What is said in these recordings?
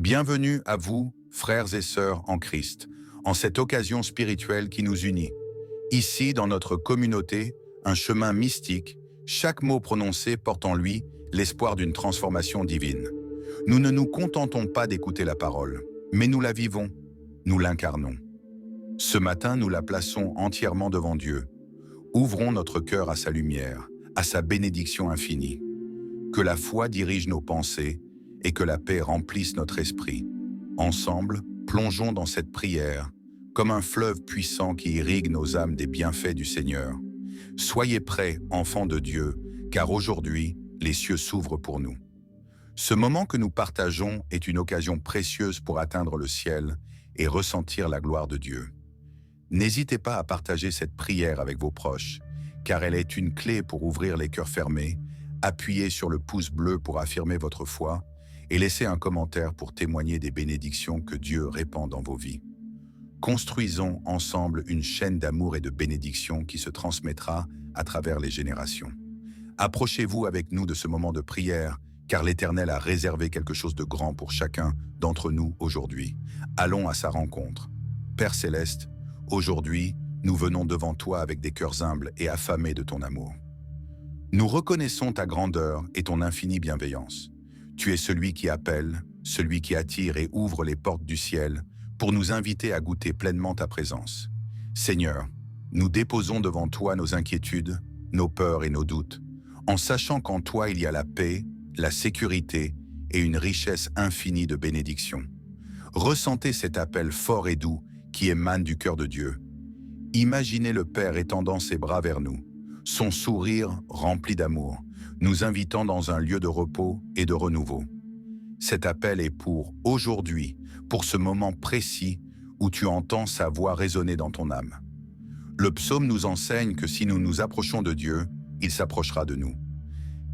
Bienvenue à vous, frères et sœurs en Christ, en cette occasion spirituelle qui nous unit. Ici, dans notre communauté, un chemin mystique, chaque mot prononcé porte en lui l'espoir d'une transformation divine. Nous ne nous contentons pas d'écouter la parole, mais nous la vivons, nous l'incarnons. Ce matin, nous la plaçons entièrement devant Dieu. Ouvrons notre cœur à sa lumière, à sa bénédiction infinie. Que la foi dirige nos pensées et que la paix remplisse notre esprit. Ensemble, plongeons dans cette prière, comme un fleuve puissant qui irrigue nos âmes des bienfaits du Seigneur. Soyez prêts, enfants de Dieu, car aujourd'hui, les cieux s'ouvrent pour nous. Ce moment que nous partageons est une occasion précieuse pour atteindre le ciel et ressentir la gloire de Dieu. N'hésitez pas à partager cette prière avec vos proches, car elle est une clé pour ouvrir les cœurs fermés. Appuyez sur le pouce bleu pour affirmer votre foi et laissez un commentaire pour témoigner des bénédictions que Dieu répand dans vos vies. Construisons ensemble une chaîne d'amour et de bénédictions qui se transmettra à travers les générations. Approchez-vous avec nous de ce moment de prière, car l'Éternel a réservé quelque chose de grand pour chacun d'entre nous aujourd'hui. Allons à sa rencontre. Père Céleste, aujourd'hui, nous venons devant toi avec des cœurs humbles et affamés de ton amour. Nous reconnaissons ta grandeur et ton infinie bienveillance. Tu es celui qui appelle, celui qui attire et ouvre les portes du ciel pour nous inviter à goûter pleinement ta présence. Seigneur, nous déposons devant toi nos inquiétudes, nos peurs et nos doutes, en sachant qu'en toi il y a la paix, la sécurité et une richesse infinie de bénédictions. Ressentez cet appel fort et doux qui émane du cœur de Dieu. Imaginez le Père étendant ses bras vers nous, son sourire rempli d'amour, nous invitant dans un lieu de repos et de renouveau. Cet appel est pour aujourd'hui, pour ce moment précis où tu entends sa voix résonner dans ton âme. Le psaume nous enseigne que si nous nous approchons de Dieu, il s'approchera de nous.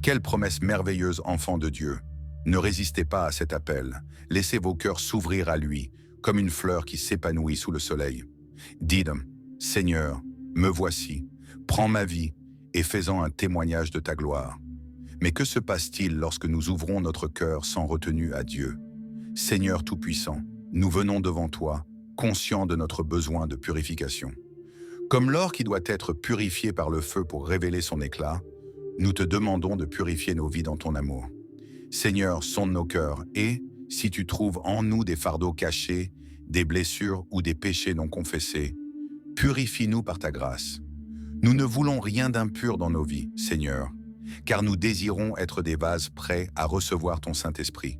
Quelle promesse merveilleuse, enfants de Dieu! Ne résistez pas à cet appel, laissez vos cœurs s'ouvrir à lui, comme une fleur qui s'épanouit sous le soleil. Dites, Seigneur, me voici, prends ma vie et fais-en un témoignage de ta gloire. Mais que se passe-t-il lorsque nous ouvrons notre cœur sans retenue à Dieu? Seigneur Tout-Puissant, nous venons devant toi, conscients de notre besoin de purification. Comme l'or qui doit être purifié par le feu pour révéler son éclat, nous te demandons de purifier nos vies dans ton amour. Seigneur, sonde nos cœurs et, si tu trouves en nous des fardeaux cachés, des blessures ou des péchés non confessés, purifie-nous par ta grâce. Nous ne voulons rien d'impur dans nos vies, Seigneur, car nous désirons être des vases prêts à recevoir ton Saint-Esprit.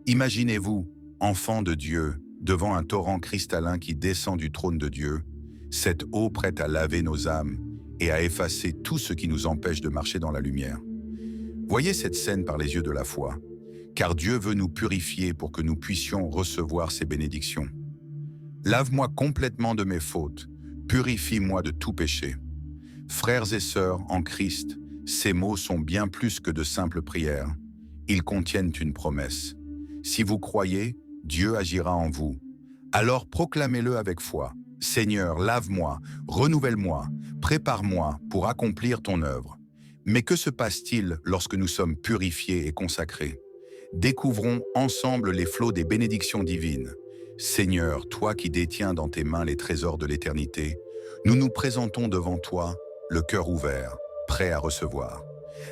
Imaginez-vous, enfants de Dieu, devant un torrent cristallin qui descend du trône de Dieu, cette eau prête à laver nos âmes et à effacer tout ce qui nous empêche de marcher dans la lumière. Voyez cette scène par les yeux de la foi, car Dieu veut nous purifier pour que nous puissions recevoir ses bénédictions. Lave-moi complètement de mes fautes, purifie-moi de tout péché. Frères et sœurs en Christ, ces mots sont bien plus que de simples prières. Ils contiennent une promesse. Si vous croyez, Dieu agira en vous. Alors proclamez-le avec foi. Seigneur, lave-moi, renouvelle-moi, prépare-moi pour accomplir ton œuvre. Mais que se passe-t-il lorsque nous sommes purifiés et consacrés? Découvrons ensemble les flots des bénédictions divines. Seigneur, toi qui détiens dans tes mains les trésors de l'éternité, nous nous présentons devant toi, le cœur ouvert, prêt à recevoir.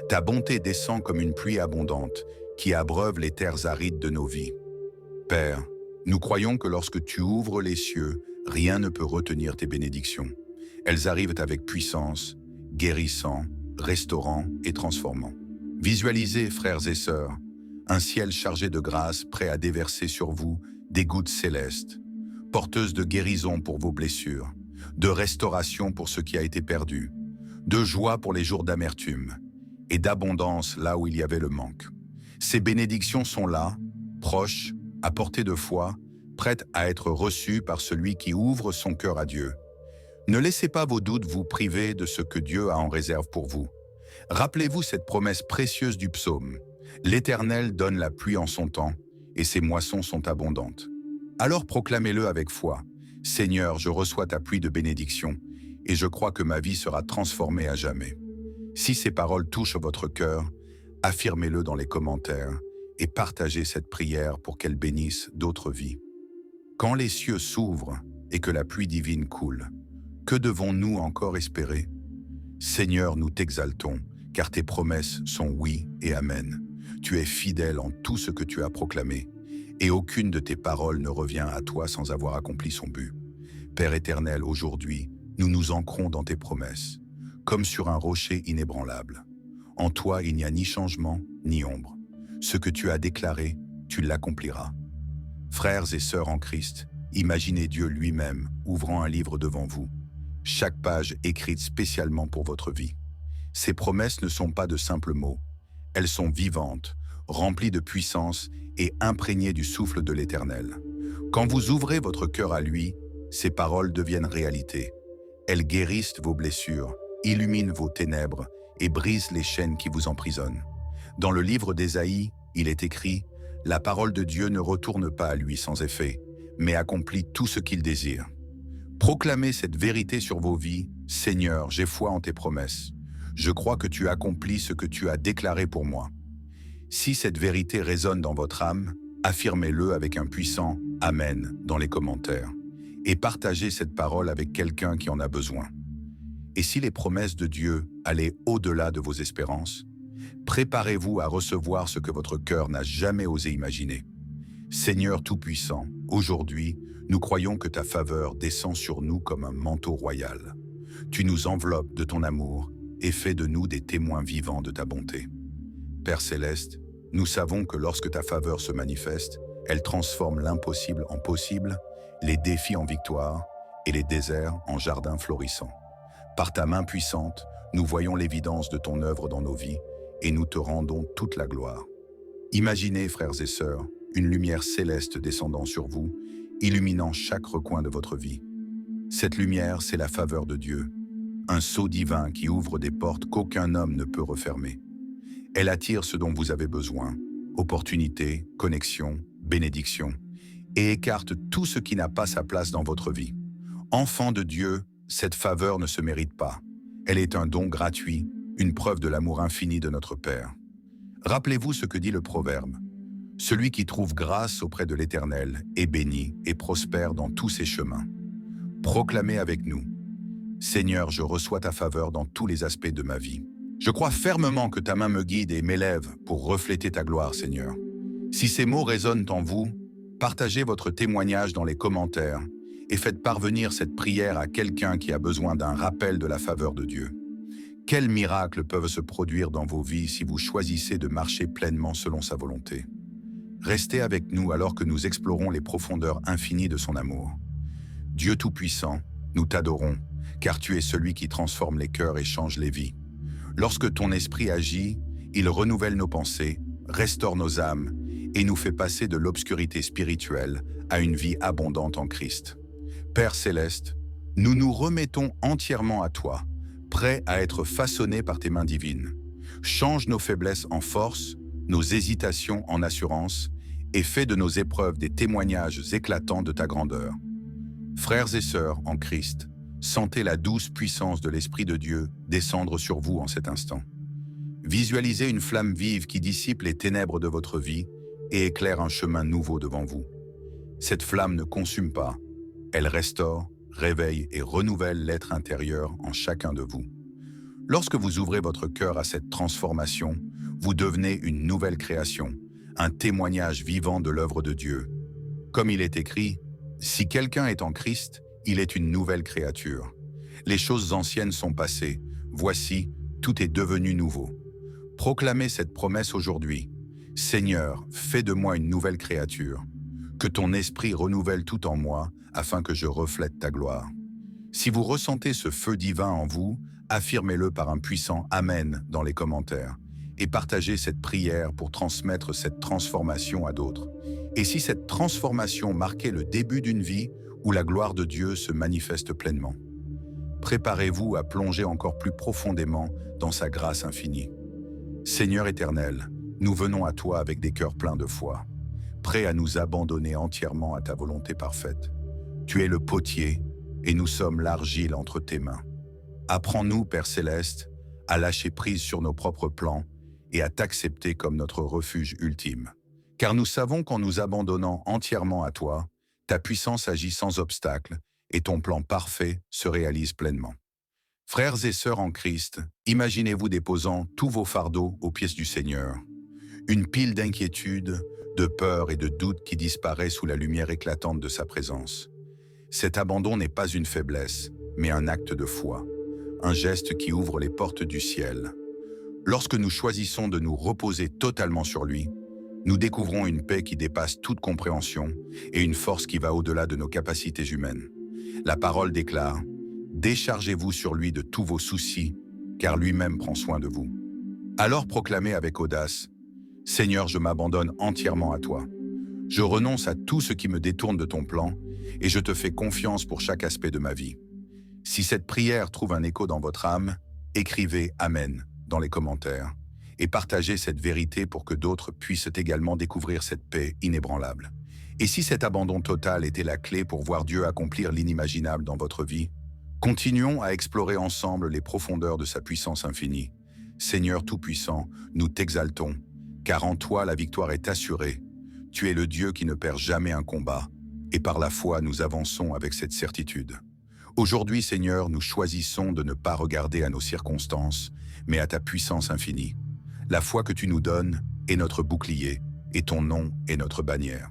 Ta bonté descend comme une pluie abondante qui abreuve les terres arides de nos vies. Père, nous croyons que lorsque tu ouvres les cieux, rien ne peut retenir tes bénédictions. Elles arrivent avec puissance, guérissant, restaurant et transformant. Visualisez, frères et sœurs, un ciel chargé de grâce prêt à déverser sur vous des gouttes célestes, porteuses de guérison pour vos blessures, de restauration pour ce qui a été perdu, de joie pour les jours d'amertume et d'abondance là où il y avait le manque. Ces bénédictions sont là, proches, à portée de foi, prêtes à être reçues par celui qui ouvre son cœur à Dieu. Ne laissez pas vos doutes vous priver de ce que Dieu a en réserve pour vous. Rappelez-vous cette promesse précieuse du psaume. L'Éternel donne la pluie en son temps, et ses moissons sont abondantes. Alors proclamez-le avec foi. Seigneur, je reçois ta pluie de bénédiction, et je crois que ma vie sera transformée à jamais. Si ces paroles touchent votre cœur, affirmez-le dans les commentaires et partagez cette prière pour qu'elle bénisse d'autres vies. Quand les cieux s'ouvrent et que la pluie divine coule, que devons-nous encore espérer? Seigneur, nous t'exaltons, car tes promesses sont oui et amen. Tu es fidèle en tout ce que tu as proclamé, et aucune de tes paroles ne revient à toi sans avoir accompli son but. Père éternel, aujourd'hui, nous nous ancrons dans tes promesses, comme sur un rocher inébranlable. En toi, il n'y a ni changement, ni ombre. Ce que tu as déclaré, tu l'accompliras. Frères et sœurs en Christ, imaginez Dieu lui-même ouvrant un livre devant vous, chaque page écrite spécialement pour votre vie. Ces promesses ne sont pas de simples mots, elles sont vivantes, remplies de puissance et imprégnées du souffle de l'Éternel. Quand vous ouvrez votre cœur à lui, ces paroles deviennent réalité. Elles guérissent vos blessures, illuminent vos ténèbres et brisent les chaînes qui vous emprisonnent. Dans le livre d'Ésaïe, il est écrit « La parole de Dieu ne retourne pas à lui sans effet, mais accomplit tout ce qu'il désire. » Proclamez cette vérité sur vos vies. Seigneur, j'ai foi en tes promesses. Je crois que tu accomplis ce que tu as déclaré pour moi. Si cette vérité résonne dans votre âme, affirmez-le avec un puissant « Amen » dans les commentaires et partagez cette parole avec quelqu'un qui en a besoin. Et si les promesses de Dieu allaient au-delà de vos espérances, préparez-vous à recevoir ce que votre cœur n'a jamais osé imaginer. Seigneur Tout-Puissant, aujourd'hui, nous croyons que ta faveur descend sur nous comme un manteau royal. Tu nous enveloppes de ton amour et fais de nous des témoins vivants de ta bonté. Père Céleste, nous savons que lorsque ta faveur se manifeste, elle transforme l'impossible en possible, les défis en victoire et les déserts en jardins florissants. Par ta main puissante, nous voyons l'évidence de ton œuvre dans nos vies et nous te rendons toute la gloire. Imaginez, frères et sœurs, une lumière céleste descendant sur vous, illuminant chaque recoin de votre vie. Cette lumière, c'est la faveur de Dieu, un sceau divin qui ouvre des portes qu'aucun homme ne peut refermer. Elle attire ce dont vous avez besoin, opportunités, connexions, bénédictions, et écarte tout ce qui n'a pas sa place dans votre vie. Enfant de Dieu, cette faveur ne se mérite pas. Elle est un don gratuit, une preuve de l'amour infini de notre Père. Rappelez-vous ce que dit le Proverbe. Celui qui trouve grâce auprès de l'Éternel est béni et prospère dans tous ses chemins. Proclamez avec nous. Seigneur, je reçois ta faveur dans tous les aspects de ma vie. Je crois fermement que ta main me guide et m'élève pour refléter ta gloire, Seigneur. Si ces mots résonnent en vous, partagez votre témoignage dans les commentaires et faites parvenir cette prière à quelqu'un qui a besoin d'un rappel de la faveur de Dieu. Quels miracles peuvent se produire dans vos vies si vous choisissez de marcher pleinement selon sa volonté? Restez avec nous alors que nous explorons les profondeurs infinies de son amour. Dieu Tout-Puissant, nous t'adorons, car tu es celui qui transforme les cœurs et change les vies. Lorsque ton esprit agit, il renouvelle nos pensées, restaure nos âmes et nous fait passer de l'obscurité spirituelle à une vie abondante en Christ. Père Céleste, nous nous remettons entièrement à toi, prêts à être façonnés par tes mains divines. Change nos faiblesses en force, nos hésitations en assurance, et fais de nos épreuves des témoignages éclatants de ta grandeur. Frères et sœurs en Christ, sentez la douce puissance de l'Esprit de Dieu descendre sur vous en cet instant. Visualisez une flamme vive qui dissipe les ténèbres de votre vie et éclaire un chemin nouveau devant vous. Cette flamme ne consume pas, elle restaure, réveille et renouvelle l'être intérieur en chacun de vous. Lorsque vous ouvrez votre cœur à cette transformation, vous devenez une nouvelle création, un témoignage vivant de l'œuvre de Dieu. Comme il est écrit, « Si quelqu'un est en Christ, il est une nouvelle créature. Les choses anciennes sont passées, voici, tout est devenu nouveau. » Proclamez cette promesse aujourd'hui. « Seigneur, fais de moi une nouvelle créature. Que ton esprit renouvelle tout en moi, afin que je reflète ta gloire. » Si vous ressentez ce feu divin en vous, affirmez-le par un puissant « Amen » dans les commentaires et partagez cette prière pour transmettre cette transformation à d'autres. Et si cette transformation marquait le début d'une vie où la gloire de Dieu se manifeste pleinement, préparez-vous à plonger encore plus profondément dans sa grâce infinie. Seigneur éternel, nous venons à toi avec des cœurs pleins de foi, prêts à nous abandonner entièrement à ta volonté parfaite. Tu es le potier et nous sommes l'argile entre tes mains. Apprends-nous, Père Céleste, à lâcher prise sur nos propres plans et à t'accepter comme notre refuge ultime. car nous savons qu'en nous abandonnant entièrement à toi, ta puissance agit sans obstacle et ton plan parfait se réalise pleinement. Frères et sœurs en Christ, imaginez-vous déposant tous vos fardeaux aux pieds du Seigneur. Une pile d'inquiétudes, de peur et de doutes qui disparaît sous la lumière éclatante de sa présence. Cet abandon n'est pas une faiblesse, mais un acte de foi, un geste qui ouvre les portes du ciel. Lorsque nous choisissons de nous reposer totalement sur lui, nous découvrons une paix qui dépasse toute compréhension et une force qui va au-delà de nos capacités humaines. La parole déclare « Déchargez-vous sur lui de tous vos soucis, car lui-même prend soin de vous. » Alors proclamez avec audace « Seigneur, je m'abandonne entièrement à toi. Je renonce à tout ce qui me détourne de ton plan et je te fais confiance pour chaque aspect de ma vie. » Si cette prière trouve un écho dans votre âme, écrivez « Amen » dans les commentaires et partagez cette vérité pour que d'autres puissent également découvrir cette paix inébranlable. Et si cet abandon total était la clé pour voir Dieu accomplir l'inimaginable dans votre vie, continuons à explorer ensemble les profondeurs de sa puissance infinie. Seigneur Tout-Puissant, nous t'exaltons, car en toi la victoire est assurée. Tu es le Dieu qui ne perd jamais un combat, et par la foi nous avançons avec cette certitude. Aujourd'hui, Seigneur, nous choisissons de ne pas regarder à nos circonstances, mais à ta puissance infinie. La foi que tu nous donnes est notre bouclier, et ton nom est notre bannière.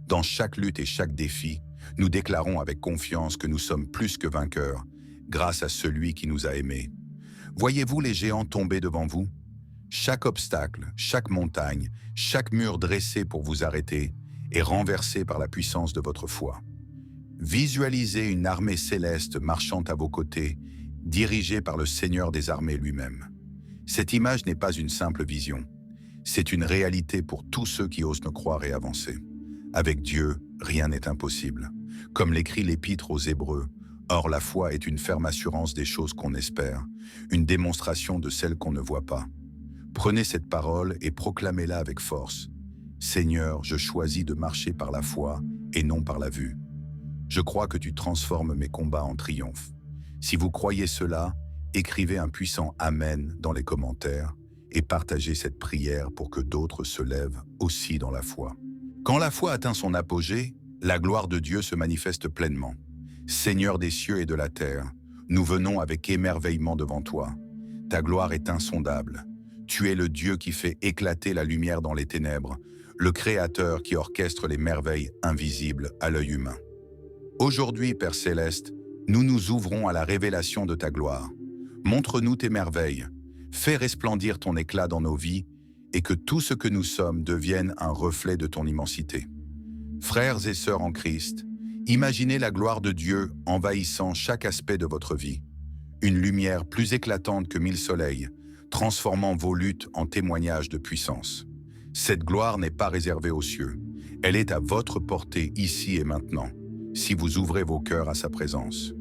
Dans chaque lutte et chaque défi, nous déclarons avec confiance que nous sommes plus que vainqueurs, grâce à celui qui nous a aimés. Voyez-vous les géants tomber devant vous? Chaque obstacle, chaque montagne, chaque mur dressé pour vous arrêter est renversé par la puissance de votre foi. Visualisez une armée céleste marchant à vos côtés, dirigée par le Seigneur des armées lui-même. Cette image n'est pas une simple vision, c'est une réalité pour tous ceux qui osent nous croire et avancer. Avec Dieu, rien n'est impossible. Comme l'écrit l'Épître aux Hébreux, or la foi est une ferme assurance des choses qu'on espère, une démonstration de celles qu'on ne voit pas. Prenez cette parole et proclamez-la avec force. Seigneur, je choisis de marcher par la foi et non par la vue. Je crois que tu transformes mes combats en triomphe. Si vous croyez cela, écrivez un puissant Amen dans les commentaires et partagez cette prière pour que d'autres se lèvent aussi dans la foi. Quand la foi atteint son apogée, la gloire de Dieu se manifeste pleinement. Seigneur des cieux et de la terre, nous venons avec émerveillement devant toi. Ta gloire est insondable. Tu es le Dieu qui fait éclater la lumière dans les ténèbres, le Créateur qui orchestre les merveilles invisibles à l'œil humain. Aujourd'hui, Père Céleste, nous nous ouvrons à la révélation de ta gloire. Montre-nous tes merveilles, fais resplendir ton éclat dans nos vies et que tout ce que nous sommes devienne un reflet de ton immensité. Frères et sœurs en Christ, imaginez la gloire de Dieu envahissant chaque aspect de votre vie. Une lumière plus éclatante que 1000 soleils, transformant vos luttes en témoignages de puissance. Cette gloire n'est pas réservée aux cieux, elle est à votre portée ici et maintenant, si vous ouvrez vos cœurs à sa présence.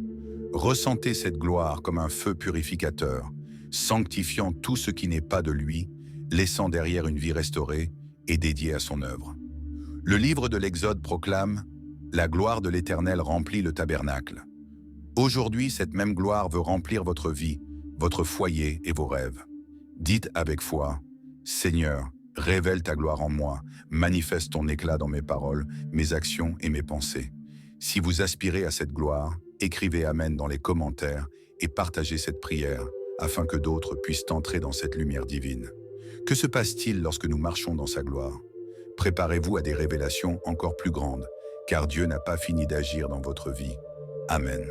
Ressentez cette gloire comme un feu purificateur, sanctifiant tout ce qui n'est pas de lui, laissant derrière une vie restaurée et dédiée à son œuvre. Le livre de l'Exode proclame « La gloire de l'Éternel remplit le tabernacle ». Aujourd'hui, cette même gloire veut remplir votre vie, votre foyer et vos rêves. Dites avec foi « Seigneur, révèle ta gloire en moi, manifeste ton éclat dans mes paroles, mes actions et mes pensées. » Si vous aspirez à cette gloire, écrivez Amen dans les commentaires et partagez cette prière afin que d'autres puissent entrer dans cette lumière divine. Que se passe-t-il lorsque nous marchons dans sa gloire? Préparez-vous à des révélations encore plus grandes, car Dieu n'a pas fini d'agir dans votre vie. Amen.